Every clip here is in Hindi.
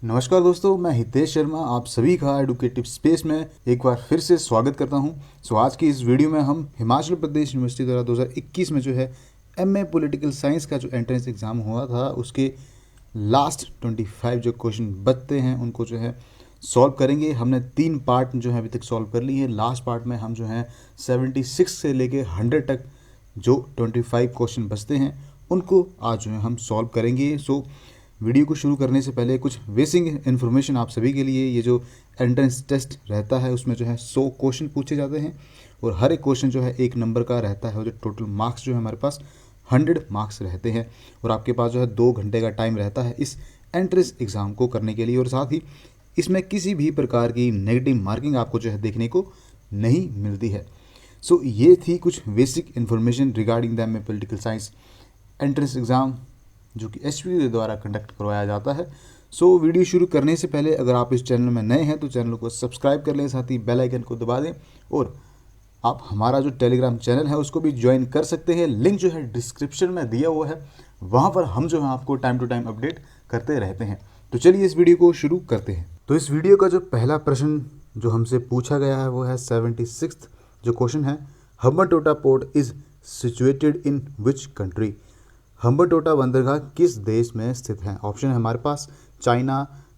नमस्कार दोस्तों, मैं हितेश शर्मा आप सभी का एडुकेटिव स्पेस में एक बार फिर से स्वागत करता हूं। आज की इस वीडियो में हम हिमाचल प्रदेश यूनिवर्सिटी द्वारा 2021 में जो है एमए पॉलिटिकल साइंस का जो एंट्रेंस एग्ज़ाम हुआ था उसके लास्ट 25 जो क्वेश्चन बचते हैं उनको जो है सॉल्व करेंगे। हमने 3 पार्ट जो है अभी तक सॉल्व कर ली है। लास्ट पार्ट में हम जो है 76 से लेके 100 तक जो 25 क्वेश्चन बचते हैं उनको आज जो है हम सॉल्व करेंगे। वीडियो को शुरू करने से पहले कुछ बेसिक इन्फॉर्मेशन आप सभी के लिए। ये जो एंट्रेंस टेस्ट रहता है उसमें जो है 100 क्वेश्चन पूछे जाते हैं और हर एक क्वेश्चन जो है 1 नंबर का रहता है और जो टोटल मार्क्स जो है हमारे पास 100 मार्क्स रहते हैं और आपके पास जो है 2 घंटे का टाइम रहता है इस एंट्रेंस एग्ज़ाम को करने के लिए। और साथ ही इसमें किसी भी प्रकार की नेगेटिव मार्किंग आपको जो है देखने को नहीं मिलती है। ये थी कुछ basic information regarding the MA political science entrance exam जो कि एचपीयू के द्वारा कंडक्ट करवाया जाता है। वीडियो शुरू करने से पहले अगर आप इस चैनल में नए हैं तो चैनल को सब्सक्राइब कर लें, साथ ही बेल आइकन को दबा दें और आप हमारा जो टेलीग्राम चैनल है उसको भी ज्वाइन कर सकते हैं। लिंक जो है डिस्क्रिप्शन में दिया हुआ है, वहाँ पर हम जो है आपको टाइम टू टाइम अपडेट करते रहते हैं। तो चलिए इस वीडियो को शुरू करते हैं। तो इस वीडियो का जो पहला प्रश्न जो हमसे पूछा गया है वो है 76 जो क्वेश्चन है, Hambantota port is situated in which country. Hambantota बंदरगाह किस देश में स्थित है। ऑप्शन है हमारे पास चाइना,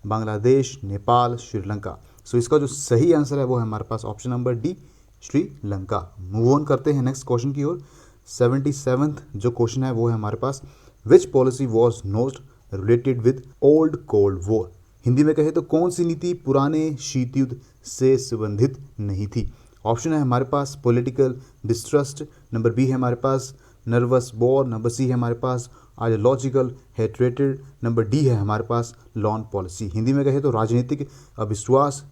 बांग्लादेश, नेपाल, श्रीलंका। इसका जो सही आंसर है वो है हमारे पास option number D, Sri Lanka. Move on करते हैं नेक्स्ट क्वेश्चन की ओर। 77 जो क्वेश्चन है वो है हमारे पास, which policy was not related with old cold war. Hindi में कहे तो कौन सी नीति पुराने शीत युद्ध से संबंधित नहीं थी। ऑप्शन है हमारे पास पॉलिटिकल डिस्ट्रस्ट, नंबर बी है हमारे पास नर्वस वॉर, नंबर सी है हमारे पास आइडियोलॉजिकल हेट्रेटेड, नंबर डी है हमारे पास लॉन पॉलिसी। हिंदी में कहे तो राजनीतिक अविश्वास,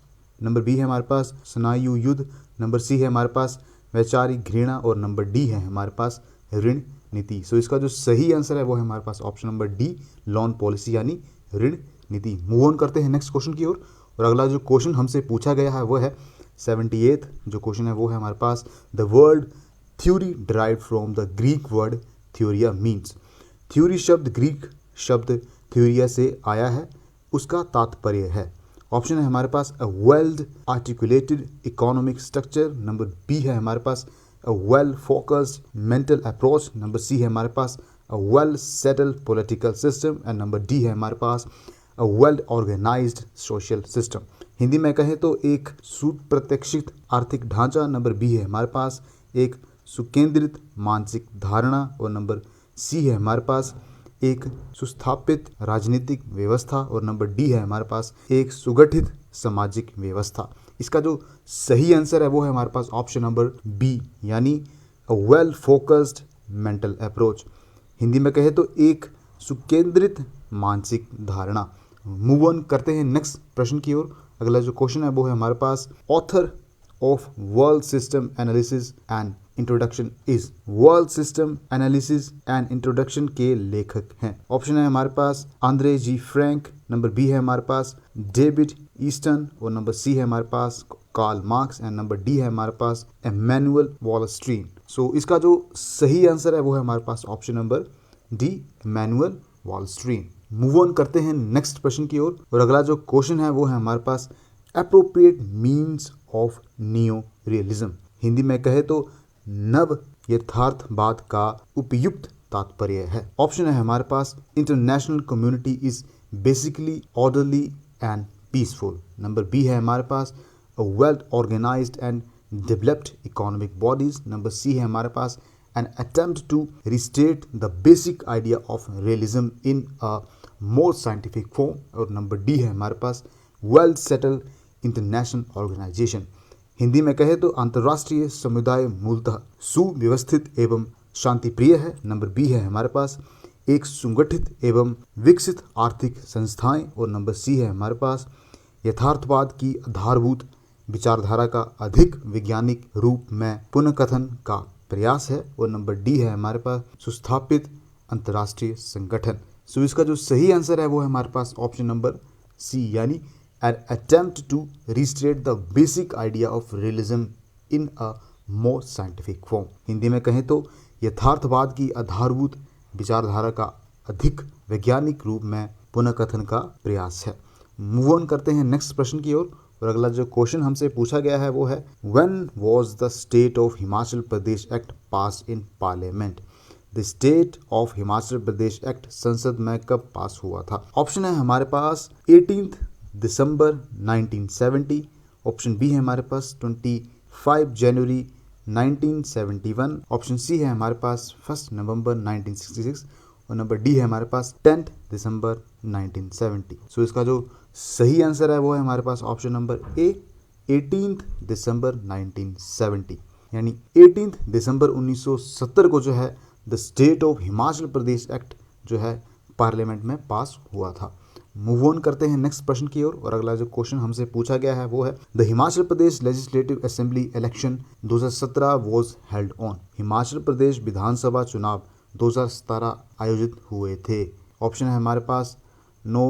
नंबर बी है हमारे पास स्नायु युद्ध, नंबर सी है हमारे पास वैचारिक घृणा और नंबर डी है हमारे पास ऋण नीति। इसका जो सही आंसर है वो है हमारे पास option number D, loan policy यानी ऋण नीति। मूव ऑन करते हैं नेक्स्ट क्वेश्चन की ओर। और अगला जो क्वेश्चन हमसे पूछा गया है वो है 78 जो क्वेश्चन है वो है हमारे पास, the word theory derived from the Greek word theoria means. Theory शब्द ग्रीक शब्द थ्योरिया से आया है, उसका तात्पर्य है। ऑप्शन है हमारे पास a well articulated economic structure, number B है हमारे पास a well focused mental approach, number C है हमारे पास a well settled political system and number D है हमारे पास a well organised social system. Hindi में कहें तो एक सुप्रत्याशित आर्थिक ढांचा, नंबर बी है हमारे पास एक सुकेंद्रित मानसिक धारणा और नंबर सी है हमारे पास एक सुस्थापित राजनीतिक व्यवस्था और नंबर डी है हमारे पास एक सुगठित सामाजिक व्यवस्था। इसका जो सही आंसर है वो है हमारे पास ऑप्शन नंबर बी यानी अ well focused mental approach. Hindi में कहे तो एक सुकेंद्रित मानसिक धारणा। मूव ऑन करते हैं नेक्स्ट प्रश्न की ओर। अगला जो क्वेश्चन है वो है हमारे पास, author of world system analysis and introduction is. World system analysis and introduction के लेखक हैं। ऑप्शन है हमारे पास Andre G Frank, number B है हमारे पास डेविड ईस्टन और नंबर सी है हमारे पास Karl Marx and number D है हमारे पास इमैनुअल वॉलस्ट्रीन। इसका जो सही आंसर है वो है हमारे पास option number D, Immanuel Wallerstein. Move on करते हैं नेक्स्ट प्रश्न की ओर। और अगला जो क्वेश्चन है वो है हमारे पास, appropriate means of neo realism. Hindi में कहे तो नव यथार्थवाद का उपयुक्त तात्पर्य है। ऑप्शन है हमारे पास, international community is basically orderly and peaceful, number B है हमारे पास a well organised and developed economic bodies, number C है हमारे पास an attempt to restate the basic idea of realism in a more scientific form और नंबर डी है हमारे पास well settled international organisation. Hindi में कहे तो अंतर्राष्ट्रीय समुदाय मूलतः सुव्यवस्थित एवं शांतिप्रिय है, नंबर बी है हमारे पास एक सुगठित एवं विकसित आर्थिक संस्थाएं और नंबर सी है हमारे पास यथार्थवाद की आधारभूत विचारधारा का अधिक वैज्ञानिक रूप में पुनर्कथन का प्रयास है और नंबर डी है हमारे पास सुस्थापित अंतर्राष्ट्रीय संगठन। इसका जो सही आंसर है वो है हमारे पास ऑप्शन नंबर सी यानी an attempt to restate the basic idea of realism in a more scientific form. Hindi में कहें तो यथार्थवाद की आधारभूत विचारधारा का अधिक वैज्ञानिक रूप में पुनर्कथन का प्रयास है। मूव ऑन करते हैं नेक्स्ट प्रश्न की ओर। और अगला जो क्वेश्चन हमसे पूछा गया है वो है when was the state of Himachal Pradesh act pass in parliament. The state of Himachal Pradesh act संसद में कब पास हुआ था? ऑप्शन है हमारे पास 18 दिसंबर 1970, ऑप्शन बी है हमारे पास 25 जनवरी 1971, ऑप्शन सी है हमारे पास 1 नवंबर 1966 और नंबर डी है हमारे पास 10 दिसंबर 1970। सो इसका जो सही आंसर है वो है हमारे पास ऑप्शन नंबर ए 18 दिसंबर 1970, यानी 18 दिसंबर 1970 को जो है the state of Himachal Pradesh act जो है पार्लियामेंट में पास हुआ था। मूव ऑन करते हैं नेक्स्ट प्रश्न की ओर। और अगला जो क्वेश्चन हमसे पूछा गया है वो है the Himachal Pradesh legislative assembly election 2017 was held on. Himachal Pradesh विधानसभा चुनाव 2017 आयोजित हुए थे। ऑप्शन है हमारे पास 9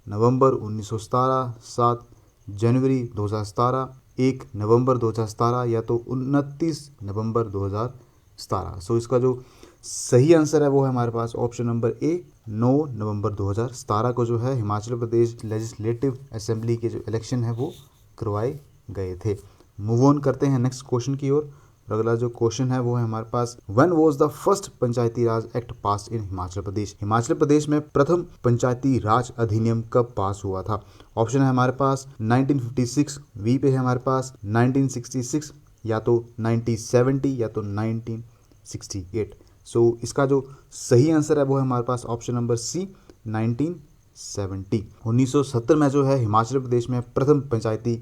नवंबर 1917, 7 जनवरी 2017, 1 नवंबर 2017 या तो 29 नवंबर 2017। सो इसका जो सही आंसर है वो है हमारे पास ऑप्शन नंबर ए 9 नवंबर 2017 को जो है हिमाचल प्रदेश लेजिस्लेटिव असेंबली के जो इलेक्शन है वो करवाए गए थे। मूव ऑन करते हैं नेक्स्ट क्वेश्चन की ओर। और अगला जो क्वेश्चन है वो है हमारे पास when was the first Panchayati Raj act pass in Himachal Pradesh. Himachal Pradesh में प्रथम पंचायती राज अधिनियम कब पास हुआ था? ऑप्शन है हमारे पास 1956, बी पे है हमारे पास 1966 या तो 1970 या तो 1968। सो इसका जो सही आंसर है वो है हमारे पास ऑप्शन नंबर सी 1970। 1970 में जो है हिमाचल प्रदेश में प्रथम पंचायती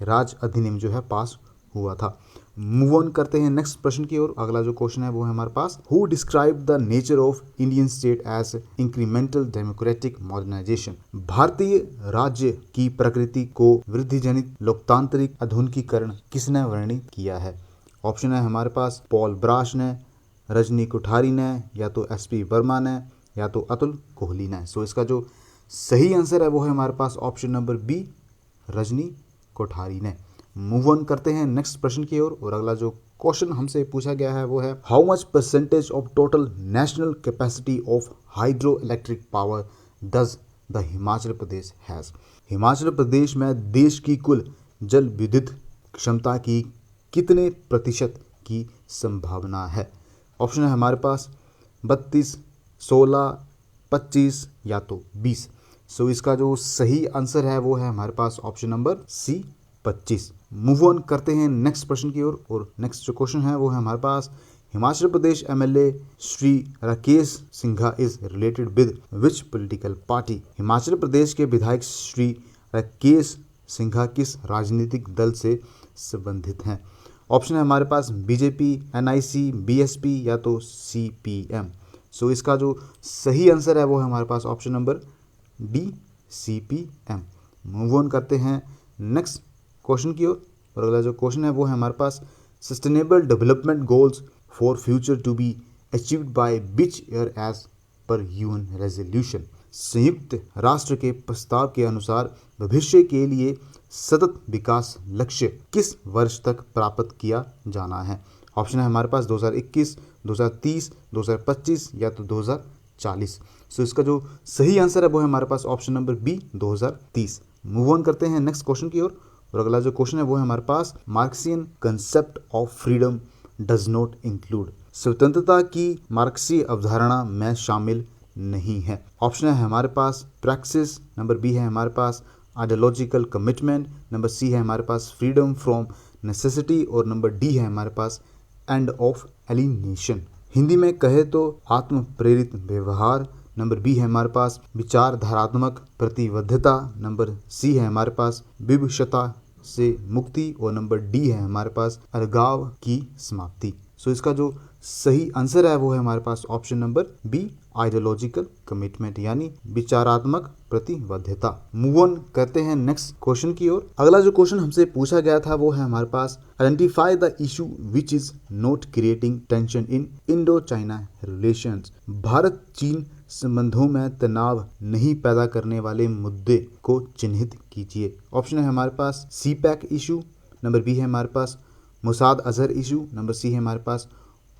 राज अधिनियम जो है पास हुआ था। मूव ऑन करते हैं नेक्स्ट प्रश्न की ओर। अगला जो क्वेश्चन है वो है हमारे पास who describe the nature of Indian state as incremental democratic modernisation. भारतीय राज्य की प्रकृति को वृद्धि जनित लोकतांत्रिक आधुनिकीकरण किसने वर्णित किया है? ऑप्शन है हमारे पास पॉल ब्राश ने, रजनी कोठारी ने, या तो एसपी वर्मा ने, या तो अतुल कोहली ने। सो इसका जो सही आंसर है वो है हमारे पास option number B Rajni Kothari ने। मूव ऑन करते हैं नेक्स्ट प्रश्न की ओर। और अगला जो क्वेश्चन हमसे पूछा गया है वो है how much percentage of total national capacity of hydro electric power does the Himachal Pradesh has. Himachal Pradesh में देश की कुल जल विद्युत क्षमता की कितने प्रतिशत की संभावना है? ऑप्शन है हमारे पास 32, 16, 25 या तो 20। सो इसका जो सही आंसर है वो है हमारे पास option number C 25। Move on करते हैं नेक्स्ट प्रश्न की ओर। और नेक्स्ट जो क्वेश्चन है वो है हमारे पास Himachal Pradesh MLA Shri Rakesh Singha is related with which political party. Himachal Pradesh के विधायक श्री राकेश सिंघा किस राजनीतिक दल से संबंधित हैं? ऑप्शन है हमारे पास बीजेपी, एनआईसी, बीएसपी या तो सीपीएम। सो इसका जो सही आंसर है वो है हमारे पास option number D CPM. Move on करते हैं नेक्स्ट क्वेश्चन की ओर। और अगला जो क्वेश्चन है वो है हमारे पास sustainable development goals for future to be achieved by which year as per UN resolution. संयुक्त राष्ट्र के प्रस्ताव के अनुसार भविष्य के लिए सतत विकास लक्ष्य किस वर्ष तक प्राप्त किया जाना है? ऑप्शन है हमारे पास 2021, 2030, 2025 या तो 2040। सो इसका जो सही आंसर है वो है हमारे पास option number B 2030। Move on करते हैं नेक्स्ट क्वेश्चन की ओर। और अगला जो क्वेश्चन है वो है हमारे पास Marxian concept of freedom does not include. स्वतंत्रता की मार्क्सी अवधारणा में शामिल नहीं है। ऑप्शन है हमारे पास प्रैक्सिस, नंबर बी है हमारे पास आइडियोलॉजिकल कमिटमेंट, नंबर सी है हमारे पास फ्रीडम फ्रॉम नेसेसिटी और नंबर डी है हमारे पास एंड ऑफ एलिनेशन। हिंदी में कहे तो आत्म प्रेरित व्यवहार, नंबर बी है हमारे पास विचारधारात्मक प्रतिबद्धता, नंबर सी है हमारे पास विवशता से मुक्ति और नंबर डी है हमारे पास अलगाव की समाप्ति। सो इसका जो सही आंसर है वो है हमारे पास option number B ideological commitment यानी विचारात्मक प्रतिबद्धता। मूव ऑन करते हैं नेक्स्ट क्वेश्चन की ओर। अगला जो क्वेश्चन हमसे पूछा गया था वो है हमारे पास identify the issue which is not creating tension in Indo China relations. Bharat चीन संबंधों में तनाव नहीं पैदा करने वाले मुद्दे को चिन्हित कीजिए। ऑप्शन है हमारे पास CPEC issue, number B है हमारे पास Masood Azhar issue, number C है हमारे पास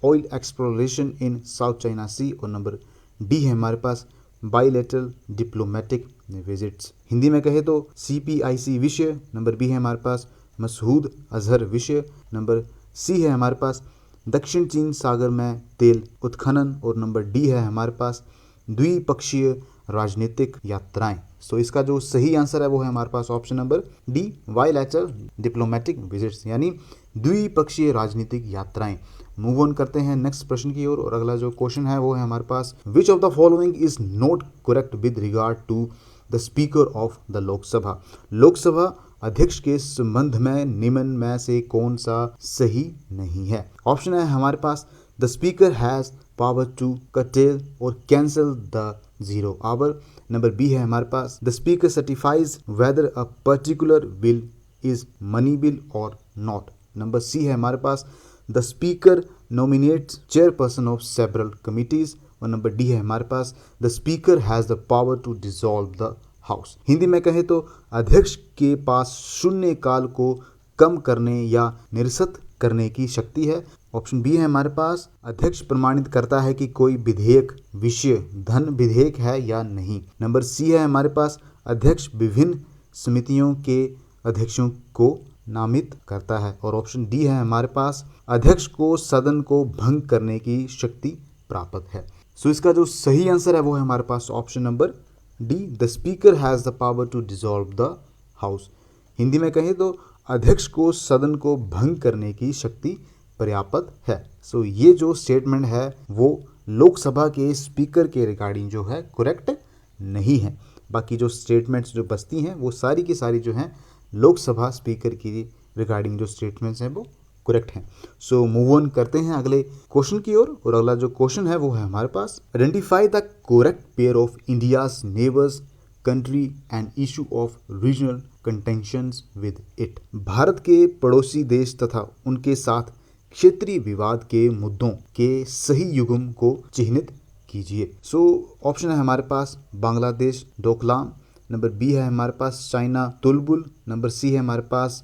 oil exploration in South China Sea और नंबर डी है हमारे पास बाइलेटरल डिप्लोमेटिक विजिट्स। हिंदी में कहे तो CPIC विषय, नंबर बी है हमारे पास मसूद अजहर विषय, नंबर सी है हमारे पास दक्षिण चीन सागर में तेल उत्खनन, और नंबर डी है हमारे पास द्विपक्षीय राजनीतिक यात्राएं। सो इसका जो सही आंसर है वो है हमारे पास option number D, bilateral diplomatic visits, यानी द्विपक्षीय राजनीतिक यात्राएं। मूव ऑन करते हैं नेक्स्ट प्रश्न की ओर, और अगला जो क्वेश्चन है वो है हमारे पास which of the following is not correct with regard to the speaker of the Lok Sabha. Lok Sabha अध्यक्ष के संबंध में निम्न में से कौन सा सही नहीं है। ऑप्शन है हमारे पास the speaker has power to curtail और cancel the 0 hour. Number B है हमारे पास the speaker certifies whether a particular bill is money bill और नॉट। नंबर सी है हमारे पास the speaker nominates chairperson of several committees, और नंबर डी है हमारे पास the speaker has the power to dissolve the house. Hindi में कहें तो अध्यक्ष के पास शून्य काल को कम करने या निरस्त करने की शक्ति है। ऑप्शन बी है हमारे पास अध्यक्ष प्रमाणित करता है कि कोई विधेयक विषय धन विधेयक है या नहीं। नंबर सी है हमारे पास अध्यक्ष विभिन्न समितियों के अध्यक्षों को नामित करता है, और ऑप्शन डी है हमारे पास अध्यक्ष को सदन को भंग करने की शक्ति प्राप्त है। सो इसका जो सही आंसर है वो है हमारे पास option number D, the speaker has the power to dissolve the house. Hindi में कहें तो अध्यक्ष को सदन को भंग करने की शक्ति पर्याप्त है। सो ये जो स्टेटमेंट है वो लोकसभा के स्पीकर के रिगार्डिंग जो है करेक्ट नहीं है। बाकी जो स्टेटमेंट्स जो बचती हैं वो सारी की सारी जो हैं लोकसभा स्पीकर की रिगार्डिंग जो स्टेटमेंट्स हैं वो करेक्ट हैं। सो मूव ऑन करते हैं अगले क्वेश्चन की ओर, और अगला जो क्वेश्चन है वो है हमारे पास identify the correct pair of India's neighbours country and issue of regional contentions with it. Bharat के पड़ोसी देश तथा उनके साथ क्षेत्रीय विवाद के मुद्दों के सही युग्म को चिह्नित कीजिए। सो ऑप्शन है हमारे पास बांग्लादेश डोकलाम, नंबर बी है हमारे पास चाइना तुलबुल, नंबर सी है हमारे पास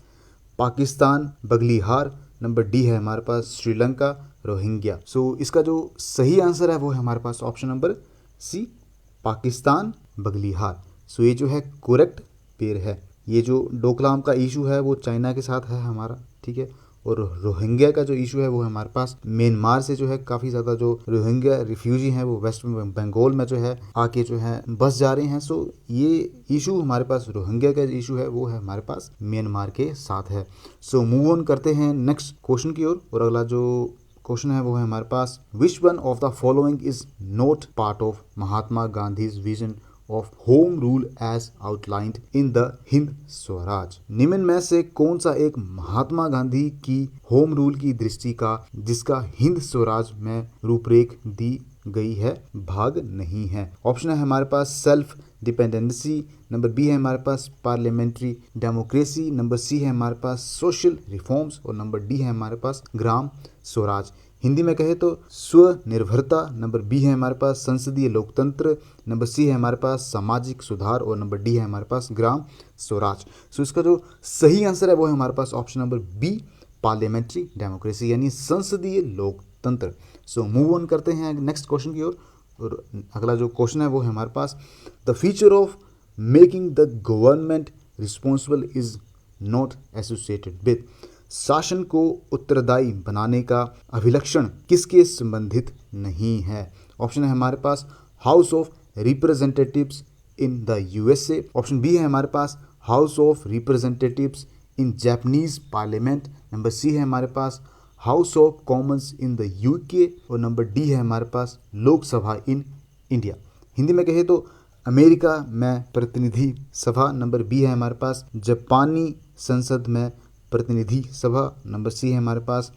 पाकिस्तान बगलीहार, नंबर डी है हमारे पास श्रीलंका रोहिंग्या। सो इसका जो सही आंसर है वो है हमारे पास option number C, Pakistan Baglihar. So ये जो है करेक्ट पेयर है। ये जो डोकलाम का इशू है वो चाइना के साथ है हमारा, ठीक है, और रोहिंग्या का जो इशू है वो है हमारे पास म्यांमार से जो है काफ़ी ज़्यादा जो रोहिंग्या रिफ्यूजी हैं वो वेस्ट बंगाल में जो है आके जो है बस जा रहे हैं। सो ये इशू हमारे पास रोहिंग्या का इशू है वो है हमारे पास म्यांमार के साथ है। सो मूव ऑन करते हैं नेक्स्ट क्वेश्चन की ओर, और अगला जो क्वेश्चन है वो है हमारे पास which one of the following is not part of Mahatma Gandhi's vision of home rule as outlined in the Hind Swaraj. निम्न में से कौन सा एक महात्मा गांधी की होम रूल की दृष्टि का जिसका हिंद स्वराज में रूपरेख दी गई है भाग नहीं है। ऑप्शन है हमारे पास सेल्फ डिपेंडेंसी, नंबर बी है हमारे पास पार्लियामेंट्री डेमोक्रेसी, नंबर सी है हमारे पास सोशल रिफॉर्म्स, और नंबर डी है हमारे पास ग्राम स्वराज। हिंदी में कहे तो स्वनिर्भरता, नंबर बी है हमारे पास संसदीय लोकतंत्र, नंबर सी है हमारे पास सामाजिक सुधार, और नंबर डी है हमारे पास ग्राम स्वराज। सो इसका जो सही आंसर है वो है हमारे पास option number B, parliamentary democracy, यानी संसदीय लोकतंत्र। सो मूव ऑन करते हैं नेक्स्ट क्वेश्चन की ओर, और अगला जो क्वेश्चन है वो है हमारे पास the feature of making the government responsible is not associated with. शासन को उत्तरदायी बनाने का अभिलक्षण किसके संबंधित नहीं है। ऑप्शन है हमारे पास house of representatives in the USA, option B है हमारे पास house of representatives in Japanese parliament, number C है हमारे पास house of commons in the UK, और नंबर डी है हमारे पास लोकसभा इन इंडिया। हिंदी में कहे तो अमेरिका में प्रतिनिधि सभा, नंबर बी है हमारे पास जापानी संसद में प्रतिनिधि सभा, नंबर सी है हमारे पास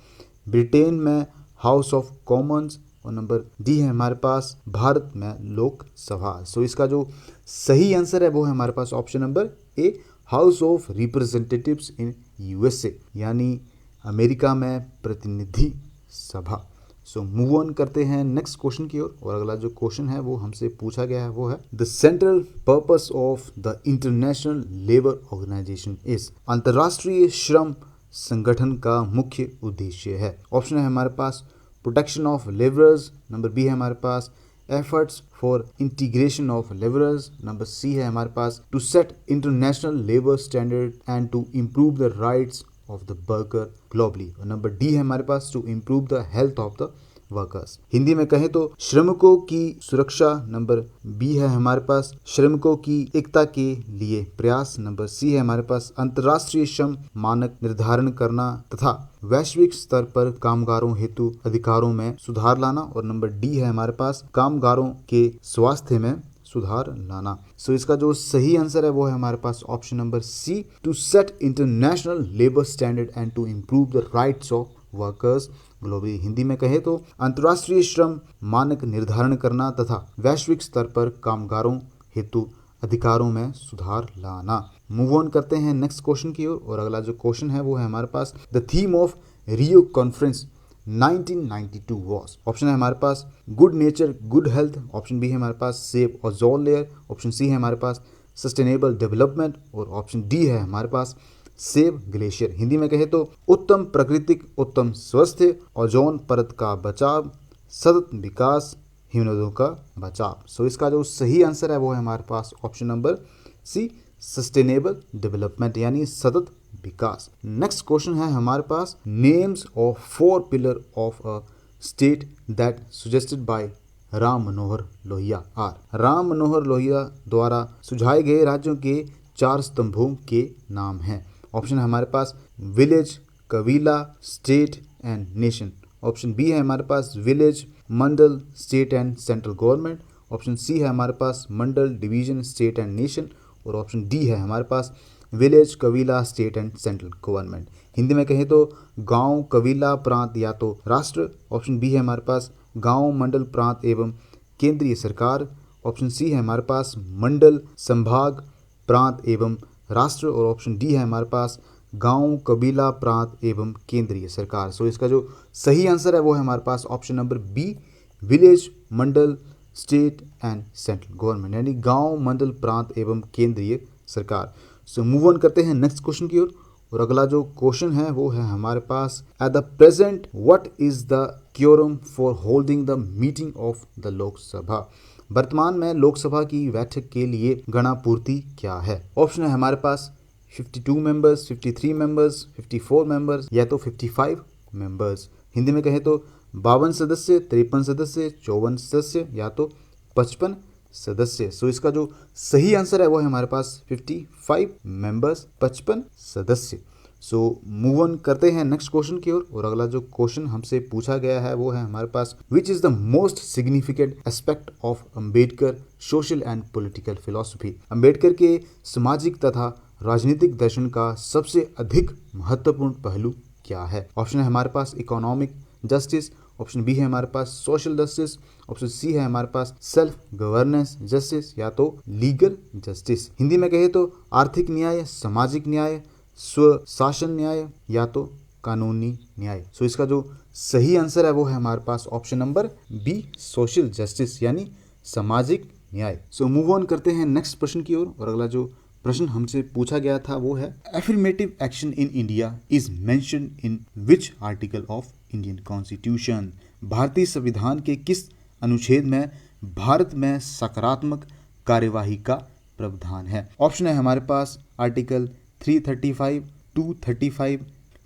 ब्रिटेन में हाउस ऑफ कॉमन्स, और नंबर डी है हमारे पास भारत में लोकसभा। सो इसका जो सही आंसर है वो है हमारे पास option number A, house of representatives in USA, यानी अमेरिका में प्रतिनिधि सभा। सो मूव ऑन करते हैं नेक्स्ट क्वेश्चन की ओर, और अगला जो क्वेश्चन है वो हमसे पूछा गया है वो है the central purpose of the International Labour Organization is. अंतर्राष्ट्रीय श्रम संगठन का मुख्य उद्देश्य है। ऑप्शन है हमारे पास protection of labourers, number B है हमारे पास efforts for integration of labourers. Number C है हमारे पास to set international labour standard and to improve the rights of the worker globally. और नंबर डी है हमारे पास to improve the health of the workers. Hindi में कहें तो श्रमिकों की सुरक्षा। नंबर बी है हमारे पास श्रमिकों की एकता के लिए प्रयास। नंबर सी है हमारे पास अंतर्राष्ट्रीय श्रम मानक निर्धारण करना तथा वैश्विक स्तर पर कामगारों हेतु अधिकारों में सुधार लाना। और नंबर डी है हमारे पास कामगारों के स्वास्थ्य में सुधार लाना। सो इसका जो सही आंसर है वो है हमारे पास option number C to set international labour standard and to improve the rights of workers globally. Hindi में कहें तो अंतर्राष्ट्रीय श्रम मानक निर्धारण करना तथा वैश्विक स्तर पर कामगारों हेतु अधिकारों में सुधार लाना। मूव ऑन करते हैं नेक्स्ट क्वेश्चन की ओर। और अगला जो क्वेश्चन है वो है हमारे पास the theme of Rio conference 1992 was. Option है हमारे पास good nature good health. Option B है हमारे पास save ozone layer. Option C है हमारे पास सस्टेनेबल डेवलपमेंट। और ऑप्शन डी है हमारे पास सेव ग्लेशियर। हिंदी में कहे तो उत्तम प्राकृतिक उत्तम स्वास्थ्य, ओजोन परत का बचाव, सतत विकास, हिमनदों का बचाव। सो इसका जो सही आंसर है वो है हमारे पास option number C sustainable development यानी सतत विकास। नेक्स्ट क्वेश्चन है हमारे पास names of 4 pillar of a state that suggested by Ram Manohar Lohia are. Ram Manohar Lohia द्वारा सुझाए गए राज्यों के 4 स्तंभों के नाम हैं। ऑप्शन है हमारे पास विलेज, कबीला, state and nation. Option B है हमारे पास village, mandal, state and central government. Option C है हमारे पास mandal, division, state and nation. और ऑप्शन डी है हमारे पास विलेज, कबीला, state and central government. Hindi में कहें तो गांव, कबीला, प्रांत या तो राष्ट्र। ऑप्शन बी है हमारे पास गांव, मंडल, प्रांत एवं केंद्रीय सरकार। ऑप्शन सी है हमारे पास मंडल, संभाग, प्रांत एवं राष्ट्र। और ऑप्शन डी है हमारे पास गांव, कबीला, प्रांत एवं केंद्रीय सरकार। सो इसका जो सही आंसर है वो है हमारे पास option number B village, mandal, state and central government यानी गांव, मंडल, प्रांत एवं केंद्रीय सरकार। सो मूव ऑन करते हैं नेक्स्ट क्वेश्चन की ओर। और अगला जो क्वेश्चन है वो है हमारे पास at the present what is the quorum for holding the meeting of the Lok Sabha. वर्तमान में लोकसभा की बैठक के लिए गणापूर्ति क्या है। ऑप्शन है हमारे पास 52 मेंबर्स, 53 मेंबर्स, 54 मेंबर्स या तो 55 मेंबर्स। हिंदी में कहें तो 52 सदस्य, 53 सदस्य, 54 सदस्य या तो 55 सदस्य। सो इसका जो सही आंसर है वो है हमारे पास 55 मेंबर्स, 55 सदस्य। सो मूव ऑन करते हैं नेक्स्ट क्वेश्चन की ओर। और अगला जो क्वेश्चन हमसे पूछा गया है वो है हमारे पास which is the most significant aspect of Ambedkar social and political philosophy. Ambedkar के सामाजिक तथा राजनीतिक दर्शन का सबसे अधिक महत्वपूर्ण पहलू क्या है। ऑप्शन है हमारे पास इकोनॉमिक जस्टिस। ऑप्शन बी है हमारे पास सोशल जस्टिस। ऑप्शन सी है हमारे पास सेल्फ गवर्नेंस जस्टिस या तो लीगल जस्टिस। हिंदी में कहे तो आर्थिक न्याय, सामाजिक न्याय, स्वशासन न्याय या तो कानूनी न्याय। सो इसका जो सही आंसर है वो है हमारे पास option number B social justice यानी सामाजिक न्याय। सो मूव ऑन करते हैं नेक्स्ट प्रश्न की ओर। और अगला जो प्रश्न हमसे पूछा गया था वो है affirmative action in India is mentioned in which article of Indian constitution. भारतीय संविधान के किस अनुच्छेद में भारत में सकारात्मक कार्यवाही का प्रावधान है। ऑप्शन है हमारे पास आर्टिकल 335, 235,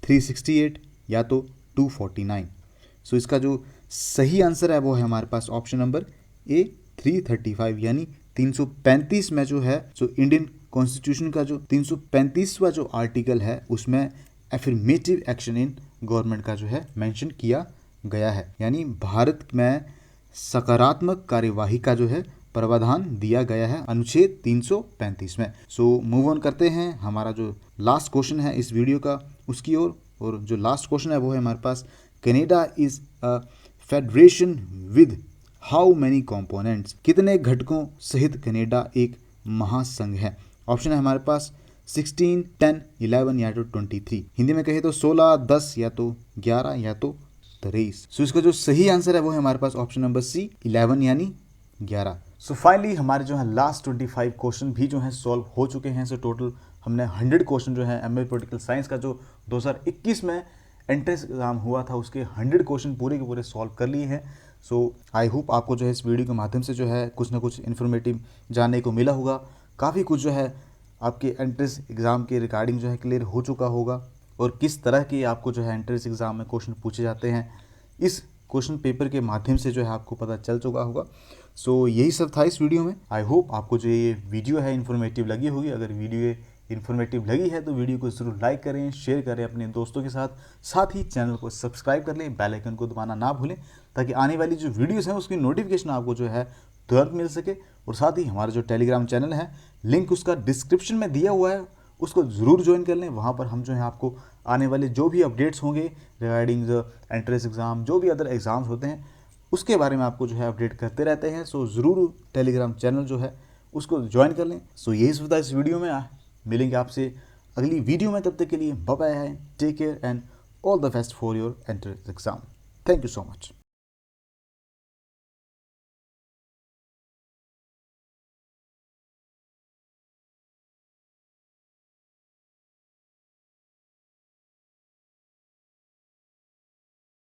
368 या तो 249। सो इसका जो सही आंसर है वो है हमारे पास ऑप्शन नंबर ए 335 यानी 335 में जो है जो इंडियन कॉन्स्टिट्यूशन का जो 335वां जो आर्टिकल है उसमें एफर्मेटिव एक्शन इन गवर्नमेंट का जो है मेंशन किया गया है यानी भारत में सकारात्मक कार्यवाही का जो है प्रावधान दिया गया है अनुच्छेद 335 में। सो मूव ऑन करते हैं हमारा जो लास्ट क्वेश्चन है इस वीडियो का उसकी ओर। और जो लास्ट क्वेश्चन है वो है हमारे पास Canada is a federation with how many components. कितने घटकों सहित कनाडा एक महासंघ है। ऑप्शन है हमारे पास 16, 10, 11 या तो 23। हिंदी में कहे तो 16, 10 या तो 11 या तो 23। सो इसका जो सही आंसर है वो है हमारे पास ऑप्शन नंबर सी 11 यानी 11। सो फाइनली हमारे जो है लास्ट 25 क्वेश्चन भी जो है सॉल्व हो चुके हैं। सो टोटल हमने 100 क्वेश्चन जो है एमए पॉलिटिकल साइंस का जो 2021 में एंट्रेंस एग्जाम हुआ था उसके 100 क्वेश्चन पूरे के पूरे सॉल्व कर लिए हैं। सो आई होप आपको जो है इस वीडियो के माध्यम से जो है कुछ ना कुछ इन्फॉर्मेटिव जानने को मिला होगा। काफ़ी कुछ जो है आपके एंट्रेंस एग्ज़ाम के रिगार्डिंग जो है क्लियर हो चुका होगा, और किस तरह के आपको जो है एंट्रेंस एग्ज़ाम में क्वेश्चन पूछे जाते हैं इस क्वेश्चन पेपर के माध्यम से जो है आपको पता चल चुका होगा। सो यही सब था इस वीडियो में। आई होप आपको जो ये वीडियो है इन्फॉर्मेटिव लगी होगी। अगर वीडियो इन्फॉर्मेटिव लगी है तो वीडियो को ज़रूर लाइक करें, शेयर करें अपने दोस्तों के साथ ही चैनल को सब्सक्राइब कर लें, बेल आइकन को दबाना ना भूलें, ताकि आने वाली जो वीडियोस हैं उसकी नोटिफिकेशन आपको जो है तुरंत मिल सके। और साथ ही हमारा जो टेलीग्राम चैनल है, लिंक उसका डिस्क्रिप्शन में दिया हुआ है, उसको ज़रूर ज्वाइन कर लें। वहाँ पर हम जो है आपको आने वाले जो भी अपडेट्स होंगे रिगार्डिंग एंट्रेंस एग्ज़ाम, जो भी अदर एग्ज़ाम्स होते हैं, उसके बारे में आपको जो है अपडेट करते रहते हैं। सो ज़रूर टेलीग्राम चैनल जो है उसको ज्वाइन कर लें। सो यही सुविधा इस वीडियो में मिलेंगे आपसे अगली वीडियो में। तब तक के लिए bye bye, take care and all the best for your entrance exam. Thank you so much.